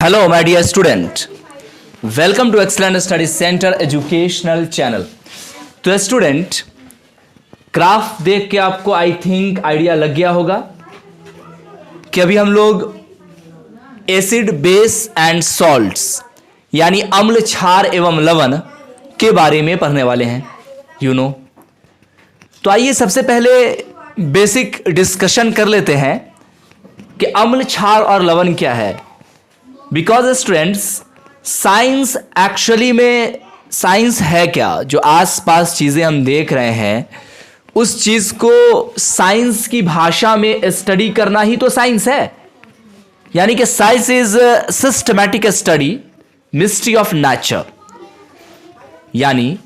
Hello, my dear student. Welcome to Excellent Study Center Educational Channel. तो student, graph देख के आपको I think idea लग गया होगा कि अभी हम लोग एसिड, बेस एंड सॉल्ट्स यानी अम्ल, क्षार एवं लवण के बारे में पढ़ने वाले हैं. तो आइए सबसे पहले बेसिक डिस्कशन कर लेते हैं कि अम्ल, क्षार और लवण क्या है. बिकॉज स्टूडेंट्स, साइंस एक्चुअली में साइंस है क्या? जो आसपास चीज़ें हम देख रहे हैं उस चीज़ को साइंस की भाषा में स्टडी करना ही तो साइंस है. यानी कि science is systematic study mystery of nature, यानी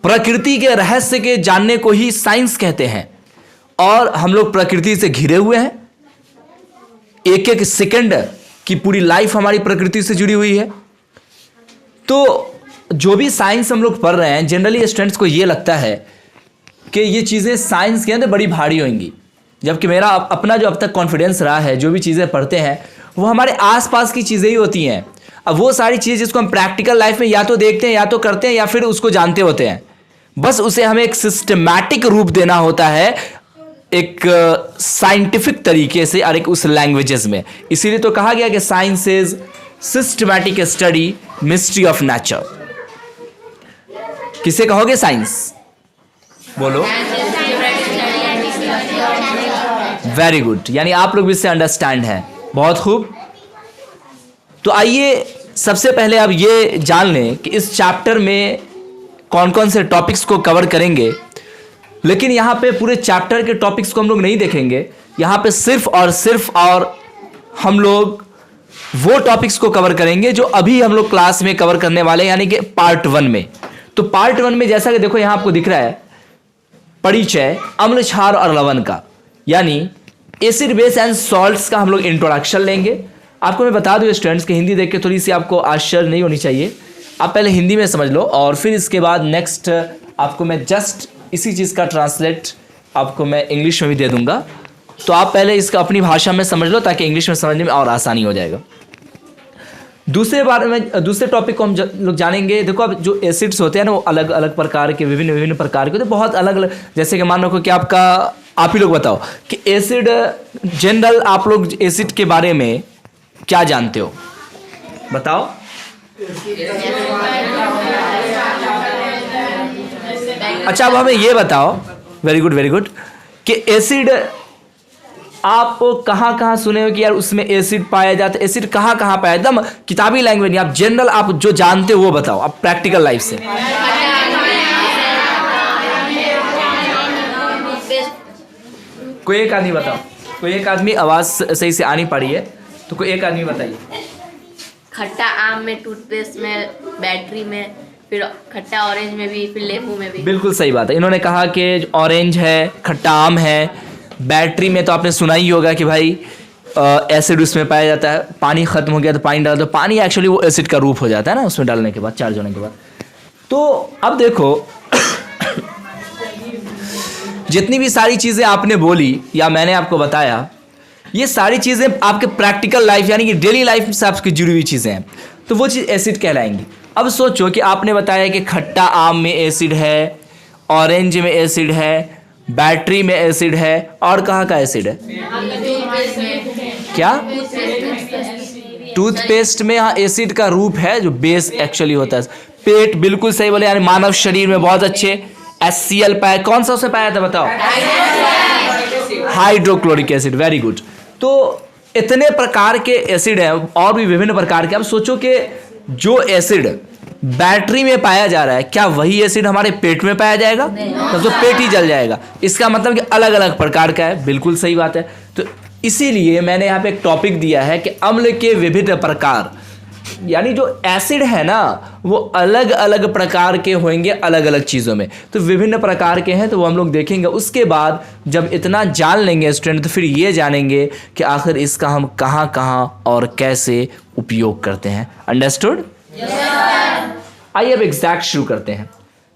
प्रकृति के रहस्य के जानने को ही साइंस कहते हैं. और हम लोग प्रकृति से घिरे हुए हैं. एक एक सेकंड की पूरी लाइफ हमारी प्रकृति से जुड़ी हुई है. तो जो भी साइंस हम लोग पढ़ रहे हैं, जनरली स्टूडेंट्स को ये लगता है कि ये चीज़ें साइंस के अंदर बड़ी भारी होंगी, जबकि मेरा अपना जो अब तक कॉन्फिडेंस रहा है, जो भी चीज़ें पढ़ते हैं वो हमारे आसपास की चीज़ें ही होती हैं. अब वो सारी चीज़ें जिसको हम प्रैक्टिकल लाइफ में या तो देखते हैं, या तो करते हैं, या फिर उसको जानते होते हैं. बस उसे हमें एक सिस्टमैटिक रूप देना होता है, एक साइंटिफिक तरीके से और एक उस लैंग्वेजेस में. इसीलिए तो कहा गया कि science is systematic study mystery of nature. किसे कहोगे साइंस? बोलो. वेरी गुड, यानी आप लोग भी इससे अंडरस्टैंड हैं. बहुत खूब. तो आइए सबसे पहले आप ये जान लें कि इस चैप्टर में कौन कौन से टॉपिक्स को कवर करेंगे. लेकिन यहाँ पे पूरे चैप्टर के टॉपिक्स को हम लोग नहीं देखेंगे. यहाँ पे सिर्फ और हम लोग वो टॉपिक्स को कवर करेंगे जो अभी हम लोग क्लास में कवर करने वाले हैं, यानी कि पार्ट 1 में. तो पार्ट 1 में जैसा कि देखो यहाँ आपको दिख रहा है परिचय अम्ल, क्षार और लवण का, यानी एसिड, बेस एंड सॉल्ट्स का हम लोग इंट्रोडक्शन लेंगे. आपको मैं बता दूं स्टूडेंट्स कि हिंदी देख के थोड़ी सी आपको आश्चर्य नहीं होनी चाहिए. आप पहले हिंदी में समझ लो और फिर इसके बाद नेक्स्ट आपको मैं जस्ट इसी चीज़ का ट्रांसलेट आपको मैं इंग्लिश में भी दे दूंगा. तो आप पहले इसका अपनी भाषा में समझ लो ताकि इंग्लिश में समझने में और आसानी हो जाएगा. दूसरे टॉपिक को हम लोग जानेंगे. देखो, अब जो एसिड्स होते हैं ना वो अलग अलग प्रकार के, विभिन्न प्रकार के होते हैं, बहुत अलग अलग. जैसे कि मान लो कि आप ही लोग बताओ कि एसिड जनरल, आप लोग एसिड के बारे में क्या जानते हो? बताओ. अच्छा, अब हमें ये बताओ, वेरी गुड, कि एसिड आप कहाँ सुने हो कि यार उसमें एसिड पाया जाता है? एसिड कहाँ पाया? एकदम किताबी लैंग्वेज नहीं, आप जनरल आप जो जानते हो वो बताओ, आप प्रैक्टिकल लाइफ से. कोई एक आदमी बताओ. कोई एक आदमी, आवाज सही से आ नहीं पा रही है, तो कोई एक आदमी बताइए. खट्टा आम में, टूथपेस्ट में, बैटरी में, फिर खट्टा ऑरेंज में भी, फिर नींबू में भी. बिल्कुल सही बात है. इन्होंने कहा कि ऑरेंज है, खट्टा आम है. बैटरी में तो आपने सुना ही होगा कि भाई एसिड उसमें पाया जाता है. पानी खत्म हो गया तो पानी डाल दो, पानी एक्चुअली वो एसिड का रूप हो जाता है ना उसमें डालने के बाद, चार्ज होने के बाद. तो अब देखो जितनी भी सारी चीज़ें आपने बोली या मैंने आपको बताया, ये सारी चीज़ें आपके प्रैक्टिकल लाइफ यानी कि डेली लाइफ से आपकी जुड़ी हुई चीज़ें हैं, तो वो चीज़ एसिड कहलाएंगी. अब सोचो कि आपने बताया कि खट्टा आम में एसिड है, ऑरेंज में एसिड है, बैटरी में एसिड है, और कहाँ का एसिड है? क्या? टूथपेस्ट में. हाँ, एसिड का रूप है जो बेस एक्चुअली होता है. पेट, बिल्कुल सही बोले, यानी मानव शरीर में बहुत अच्छे HCl पाया. कौन सा उसमें पाया था बताओ? Hydrochloric acid. Very good. तो इतने प्रकार के एसिड हैं और भी विभिन्न प्रकार के. अब सोचो कि जो एसिड बैटरी में पाया जा रहा है, क्या वही एसिड हमारे पेट में पाया जाएगा? तब तो पेट ही जल जाएगा. इसका मतलब कि अलग अलग प्रकार का है. बिल्कुल सही बात है. तो इसीलिए मैंने यहाँ पे एक टॉपिक दिया है कि अम्ल के विभिन्न प्रकार, यानी जो एसिड है ना वो अलग अलग प्रकार के होंगे अलग अलग चीज़ों में. तो विभिन्न प्रकार के हैं, तो वो हम लोग देखेंगे. उसके बाद जब इतना जान लेंगे स्टूडेंट, तो फिर ये जानेंगे कि आखिर इसका हम कहाँ और कैसे उपयोग करते हैं. अंडरस्टूड? आइए अब एग्जैक्ट शुरू करते हैं.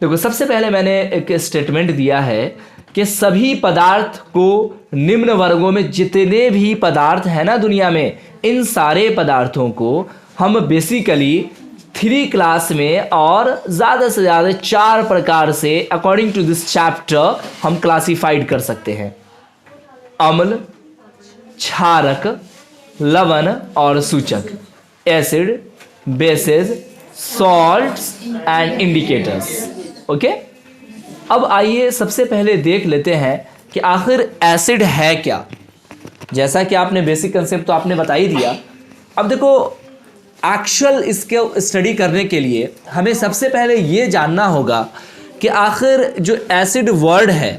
देखो, सबसे पहले मैंने एक स्टेटमेंट दिया है कि सभी पदार्थ को निम्न वर्गों में जितने भी पदार्थ हैं ना दुनिया में, इन सारे पदार्थों को हम बेसिकली 3 क्लास में और ज़्यादा से ज़्यादा 4 प्रकार से अकॉर्डिंग टू दिस चैप्टर हम क्लासिफाइड कर सकते हैं। अम्ल, क्षारक, लवण और सूचक, acid, bases, salts and indicators. Okay, अब आइए सबसे पहले देख लेते हैं कि आखिर एसिड है क्या। जैसा कि आपने बेसिक कंसेप्ट तो आपने बता ही दिया। अब देखो, एक्चुअल इसके स्टडी करने के लिए हमें सबसे पहले ये जानना होगा कि आखिर जो एसिड वर्ड है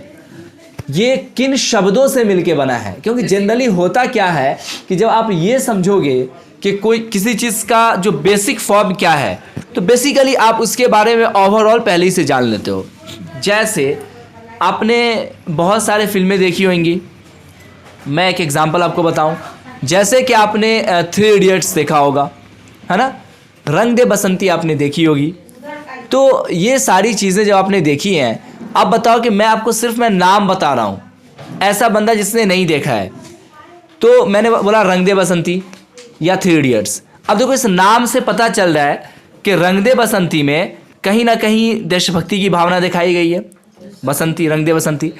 ये किन शब्दों से मिलके बना है। क्योंकि जनरली होता क्या है कि जब आप ये समझोगे कि कोई किसी चीज़ का जो बेसिक फॉर्म क्या है, तो बेसिकली आप उसके बारे में ओवरऑल पहले ही से जान लेते हो। जैसे आपने बहुत सारे फिल्में देखी होंगी, मैं एक एग्जांपल आपको बताऊं। जैसे कि आपने 3 इडियट्स देखा होगा, है ना, रंग दे बसंती आपने देखी होगी। तो ये सारी चीज़ें जब आपने देखी हैं, अब बताओ कि मैं नाम बता रहा हूँ, ऐसा बंदा जिसने नहीं देखा है, तो मैंने बोला रंग दे बसंती या 3 इडियट्स। अब देखो, इस नाम से पता चल रहा है कि रंग दे बसंती में कहीं ना कहीं देशभक्ति की भावना दिखाई गई है, बसंती, रंग दे बसंती।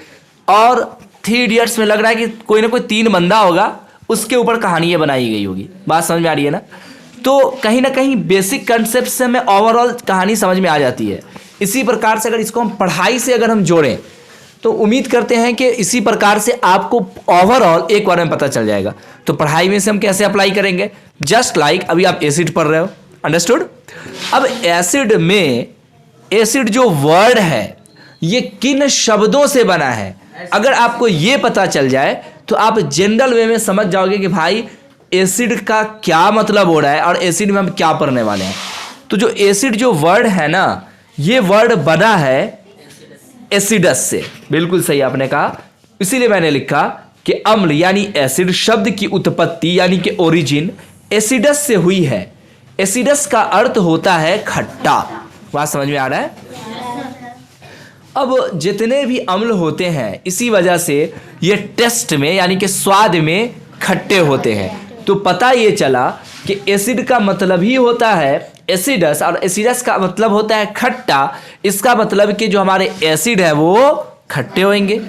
और 3 इडियट्स में लग रहा है कि कोई ना कोई 3 बंदा होगा, उसके ऊपर कहानियाँ बनाई गई होगी। बात समझ में आ रही है ना। तो कहीं ना कहीं बेसिक कंसेप्ट से हमें ओवरऑल कहानी समझ में आ जाती है। इसी प्रकार से अगर इसको हम पढ़ाई से अगर हम जोड़ें, तो उम्मीद करते हैं कि इसी प्रकार से आपको ओवरऑल एक बार में पता चल जाएगा। तो पढ़ाई में से हम कैसे अप्लाई करेंगे, जस्ट लाइक अभी आप एसिड पढ़ रहे हो, अंडरस्टूड। अब एसिड में, एसिड जो वर्ड है ये किन शब्दों से बना है, अगर आपको ये पता चल जाए तो आप जनरल वे में समझ जाओगे कि भाई एसिड का क्या मतलब हो रहा है और एसिड में हम क्या पढ़ने वाले हैं। तो जो एसिड जो वर्ड है ना, ये वर्ड बना है एसिडस से। बिल्कुल सही आपने कहा, इसीलिए मैंने लिखा कि अम्ल यानी एसिड शब्द की उत्पत्ति यानी कि ओरिजिन एसिडस से हुई है। एसिडस का अर्थ होता है खट्टा। बात समझ में आ रहा है। अब जितने भी अम्ल होते हैं, इसी वजह से ये टेस्ट में यानी कि स्वाद में खट्टे होते हैं। तो पता ये चला कि एसिड का मतलब ही होता है एसिडस, और एसिडस का मतलब होता है खट्टा। इसका मतलब कि जो हमारे एसिड है वो खट्टे होंगे।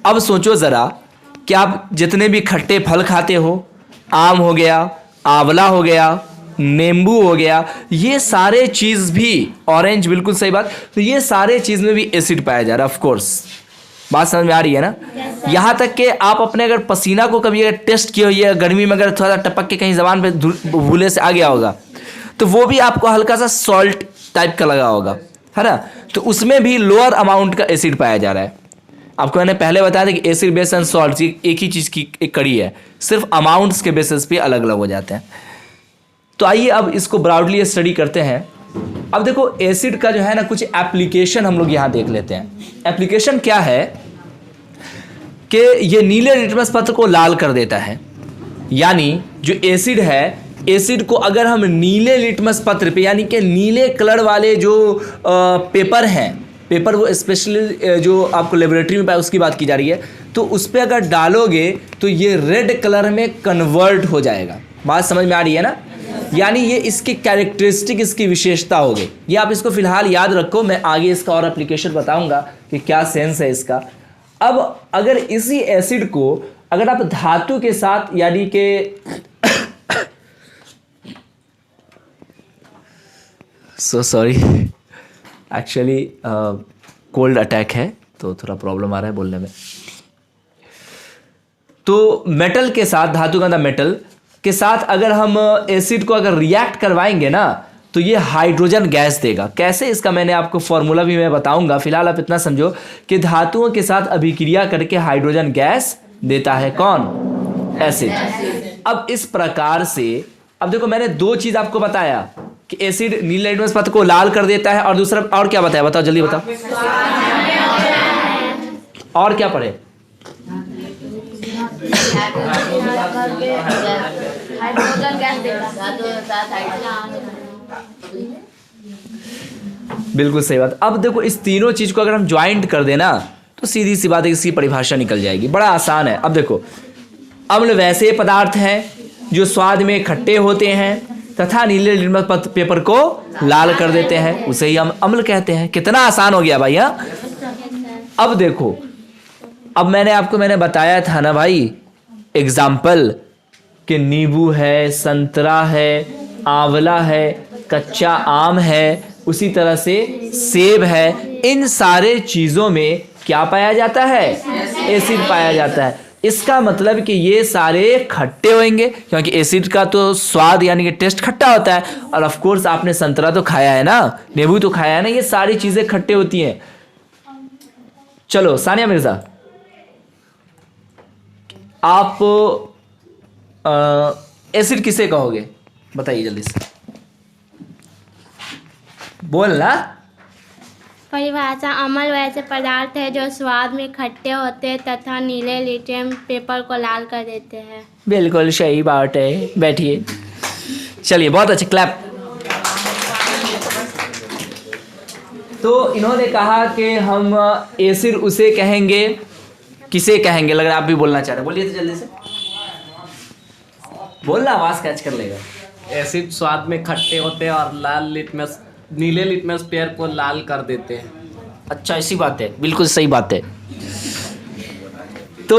अब सोचो ज़रा कि आप जितने भी खट्टे फल खाते हो, आम हो गया, आंवला हो गया, नींबू हो गया, ये सारे चीज़ भी, ऑरेंज, बिल्कुल सही बात, तो ये सारे चीज़ में भी एसिड पाया जा रहा है। ऑफ कोर्स बात समझ में आ रही है ना। यहाँ तक कि आप अपने अगर पसीना को कभी अगर टेस्ट किए हुई है, गर्मी में अगर थोड़ा सा टपक के कहीं ज़बान पे भूले से आ गया होगा, तो वो भी आपको हल्का सा सॉल्ट टाइप का लगा होगा, है ना। तो उसमें भी लोअर अमाउंट का एसिड पाया जा रहा है। आपको मैंने पहले बताया था कि एसिड, बेस एंड सॉल्ट एक ही चीज़ की एक कड़ी है, सिर्फ अमाउंट्स के बेसिस पे अलग अलग हो जाते हैं। तो आइए अब इसको ब्रॉडली स्टडी करते हैं। अब देखो, एसिड का जो है ना कुछ एप्लीकेशन हम लोग यहाँ देख लेते हैं। एप्लीकेशन क्या है कि ये नीले लिटमस पत्र को लाल कर देता है। यानी जो एसिड है, एसिड को अगर हम नीले लिटमस पत्र पे, यानी कि नीले कलर वाले जो पेपर हैं, पेपर वो स्पेशली जो आपको लेबोरेटरी में पाए उसकी बात की जा रही है, तो उस पर अगर डालोगे तो ये रेड कलर में कन्वर्ट हो जाएगा। बात समझ में आ रही है ना। यानी ये इसकी कैरेक्टरिस्टिक, इसकी विशेषता हो गई। ये आप इसको फिलहाल याद रखो, मैं आगे इसका और एप्लीकेशन बताऊंगा कि क्या सेंस है इसका। अब अगर इसी एसिड को अगर आप धातु के साथ, यानी कि so sorry, actually cold attack है तो थोड़ा प्रॉब्लम आ रहा है बोलने में। तो मेटल के साथ, धातु का मेटल के साथ अगर हम एसिड को अगर रिएक्ट करवाएंगे ना, तो ये हाइड्रोजन गैस देगा। कैसे, इसका मैंने आपको फॉर्मूला भी मैं बताऊंगा। फिलहाल आप इतना समझो कि धातुओं के साथ अभिक्रिया करके हाइड्रोजन गैस देता है कौन, एसिड। अब इस प्रकार से, अब देखो मैंने 2 चीज आपको बताया कि एसिड नीले लिटमस पत्र को लाल कर देता है, और दूसरा और क्या बताया, बताओ जल्दी बताओ। और क्या पढ़े, हाइड्रोजन गैस देता। बिल्कुल सही बात। अब देखो, इस तीनों चीज को अगर हम ज्वाइंट कर देना तो सीधी सी बात है, इसकी परिभाषा निकल जाएगी, बड़ा आसान है। अब देखो, अम्ल वैसे पदार्थ हैं जो स्वाद में खट्टे होते हैं तथा नीले लिटमस पेपर को लाल कर देते हैं, उसे ही हम अम्ल कहते हैं। कितना आसान हो गया भाई। हाँ, अब देखो, अब मैंने बताया था ना भाई एग्जाम्पल कि नींबू है, संतरा है, आंवला है, कच्चा आम है, उसी तरह से सेब है। इन सारे चीज़ों में क्या पाया जाता है? एसिड पाया जाता है। इसका मतलब कि ये सारे खट्टे होंगे, क्योंकि एसिड का तो स्वाद यानी कि टेस्ट खट्टा होता है। और ऑफ कोर्स आपने संतरा तो खाया है ना, नींबू तो खाया है ना, ये सारी चीज़ें खट्टे होती हैं। चलो सानिया मिर्जा, आप एसिड किसे कहोगे? बताइए जल्दी से, बोलना। परिभाषा: अम्ल वैसे पदार्थ है जो स्वाद में खट्टे होते हैं तथा नीले लिटमस पेपर को लाल कर देते हैं। बिल्कुल सही बात है, बैठिए। चलिए, बहुत अच्छे, क्लैप। तो इन्होंने कहा कि हम एसिड उसे कहेंगे, किसे कहेंगे? लग रहा है आप भी बोलना चाह रहे हैं, बोलिए तो जल्दी से बोलना, आवाज कैच कर लेगा। एसिड स्वाद में खट्टे होते हैं और नीले लिटमस पेपर को लाल कर देते हैं। अच्छा, ऐसी बात है, बिल्कुल सही बात है। तो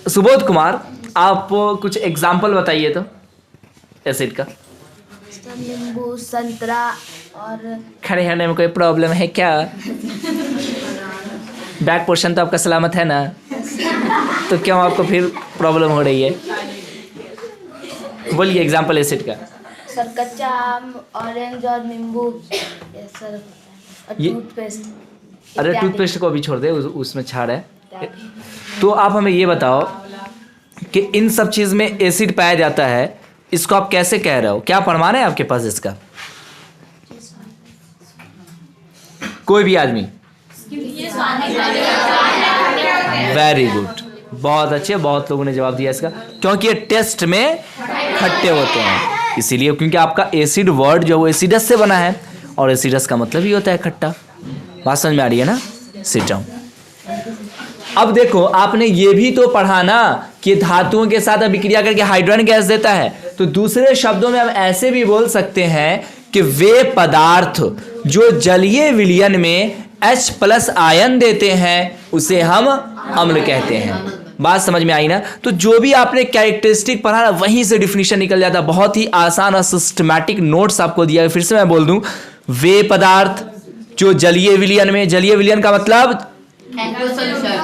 सुबोध कुमार, आप कुछ एग्जाम्पल बताइए तो एसिड का। नींबू, संतरा और खड़े होने में कोई प्रॉब्लम है क्या? बैक पोर्शन तो आपका सलामत है ना, तो क्यों आपको फिर प्रॉब्लम हो रही है? बोलिए एग्जाम्पल एसिड का। सर, कच्चा आम, ऑरेंज और नींबू, ये सर, और ये- टूथपेस्ट। अरे टूथपेस्ट को अभी छोड़ दे, उसमें छाड़ है। तो आप हमें ये बताओ कि इन सब चीज़ में एसिड पाया जाता है, इसको आप कैसे कह रहे हो? क्या प्रमाण है आपके पास इसका? कोई भी आदमी? वेरी गुड, बहुत अच्छे, बहुत लोगों ने जवाब दिया इसका, क्योंकि ये टेस्ट में खट्टे होते हैं, इसीलिए। क्योंकि आपका एसिड वर्ड जो वो एसिडस से बना है, और एसिडस का मतलब ही होता है खट्टा। बात समझ में आ रही है ना? Sit down. अब देखो, आपने ये भी तो पढ़ा ना कि धातुओं के साथ अभिक्रिया करके हाइड्रोजन गैस देता है। तो दूसरे शब्दों में हम ऐसे भी बोल सकते हैं कि वे पदार्थ जो जलीय विलयन में H+ आयन देते हैं उसे हम अम्ल कहते हैं। बात समझ में आई ना? तो जो भी आपने कैरेक्टरिस्टिक पढ़ा ना, वहीं से डिफिनीशन निकल जाता है। बहुत ही आसान और सिस्टमैटिक नोट्स आपको दिया है। फिर से मैं बोल दूं, वे पदार्थ जो जलीय विलयन में, जलीय विलयन का मतलब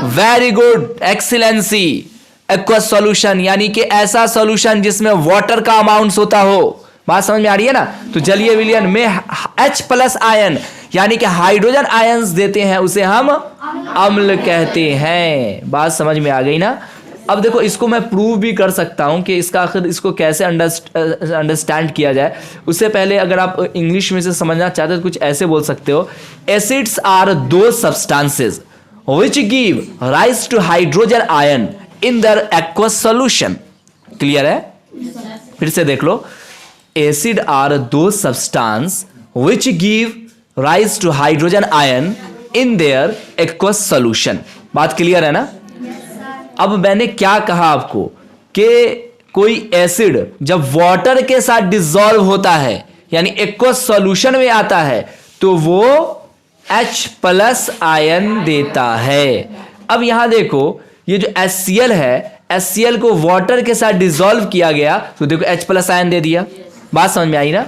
very good, excellency, aqueous solution, यानी कि ऐसा सॉल्यूशन जिसमें वाटर का अमाउंट होता हो। बात समझ में आ रही है ना? तो जलीय विलयन में H+ आयन यानी कि हाइड्रोजन आयंस देते हैं, उसे हम अम्ल कहते हैं। बात समझ में आ गई ना? अब देखो, इसको मैं प्रूव भी कर सकता हूं कि इसका आखिर इसको कैसे अंडरस्टैंड किया जाए। उससे पहले अगर आप इंग्लिश में से समझना चाहते हो तो कुछ ऐसे बोल सकते हो, एसिड्स आर दो substances which give rise to hydrogen ion in their aqueous solution। Clear है? फिर से देख लो, एसिड आर दो substance which give rise to hydrogen ion in their aqueous solution। बात क्लियर है ना? अब मैंने क्या कहा आपको कि कोई एसिड जब वाटर के साथ डिसॉल्व होता है यानी एक्वस सॉल्यूशन में आता है तो वो H+ आयन देता है। अब यहां देखो, ये जो HCl है, HCl को वाटर के साथ डिसॉल्व किया गया तो देखो H+ आयन दे दिया। बात समझ में आई ना?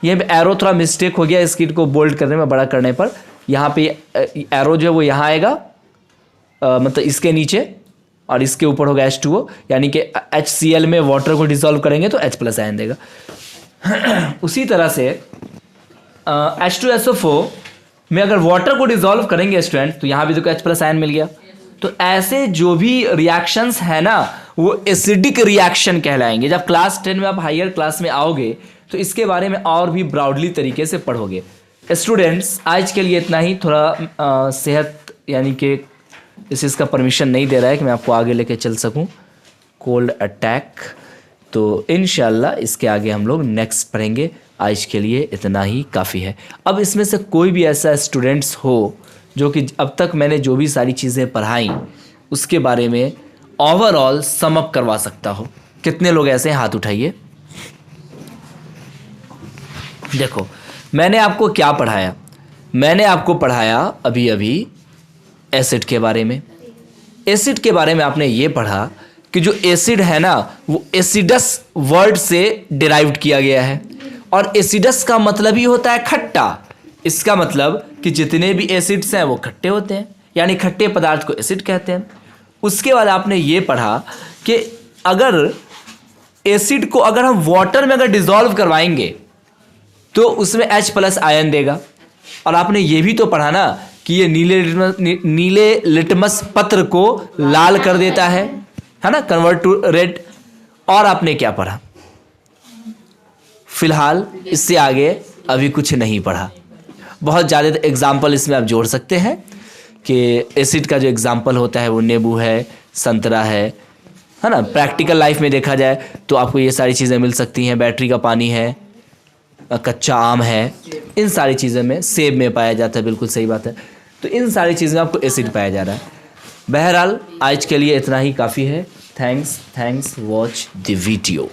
ये एरो थोड़ा मिस्टेक हो गया इसकी को बोल्ड करने में, बड़ा करने पर। यहाँ पे एरो जो है वो यहाँ आएगा, मतलब इसके नीचे, और इसके ऊपर होगा H2O, यानी कि HCl में वाटर को डिसॉल्व करेंगे तो H+ आयन देगा। उसी तरह से H2SO4 में अगर वाटर को डिसॉल्व करेंगे स्टूडेंट तो यहाँ भी देखो H+ आयन मिल गया। तो ऐसे जो भी रिएक्शंस है ना वो एसिडिक रिएक्शन कहलाएंगे। जब क्लास 10 में आप हायर क्लास में आओगे तो इसके बारे में और भी ब्रॉडली तरीके से पढ़ोगे। स्टूडेंट्स, आज के लिए इतना ही। थोड़ा सेहत यानी कि इस चीज़ का परमिशन नहीं दे रहा है कि मैं आपको आगे लेके चल सकूं, कोल्ड अटैक। तो इंशाल्लाह इसके आगे हम लोग नेक्स्ट पढ़ेंगे। आज के लिए इतना ही काफ़ी है। अब इसमें से कोई भी ऐसा स्टूडेंट्स हो जो कि अब तक मैंने जो भी सारी चीज़ें पढ़ाई उसके बारे में ओवरऑल समअप करवा सकता हो? कितने लोग ऐसे हैं? हाथ उठाइए। देखो, मैंने आपको क्या पढ़ाया? मैंने आपको पढ़ाया अभी अभी एसिड के बारे में। एसिड के बारे में आपने ये पढ़ा कि जो एसिड है ना वो एसिडस वर्ड से डिराइव्ड किया गया है, और एसिडस का मतलब ही होता है खट्टा। इसका मतलब कि जितने भी एसिड्स हैं वो खट्टे होते हैं, यानी खट्टे पदार्थ को एसिड कहते हैं। उसके बाद आपने ये पढ़ा कि अगर एसिड को अगर हम वाटर में अगर डिसॉल्व करवाएंगे तो उसमें H+ आयन देगा। और आपने ये भी तो पढ़ा ना कि ये नीले लिटमस पत्र को लाल कर देता है ना, कन्वर्ट टू रेड। और आपने क्या पढ़ा? फिलहाल इससे आगे अभी कुछ नहीं पढ़ा। बहुत ज़्यादा एग्जाम्पल इसमें आप जोड़ सकते हैं कि एसिड का जो एग्जाम्पल होता है वो नींबू है, संतरा है ना। प्रैक्टिकल लाइफ में देखा जाए तो आपको ये सारी चीज़ें मिल सकती हैं। बैटरी का पानी है, कच्चा आम है, इन सारी चीज़ों में, सेब में पाया जाता है, बिल्कुल सही बात है। तो इन सारी चीज़ों में आपको एसिड पाया जा रहा है। बहरहाल आज के लिए इतना ही काफ़ी है। Thanks watch the video.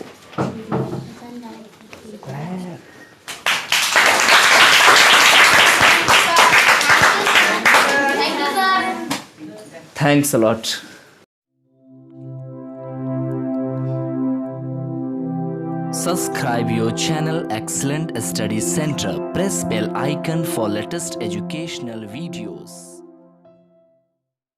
Thanks a lot. Subscribe your channel Excellent Study Center. Press bell icon for latest educational videos.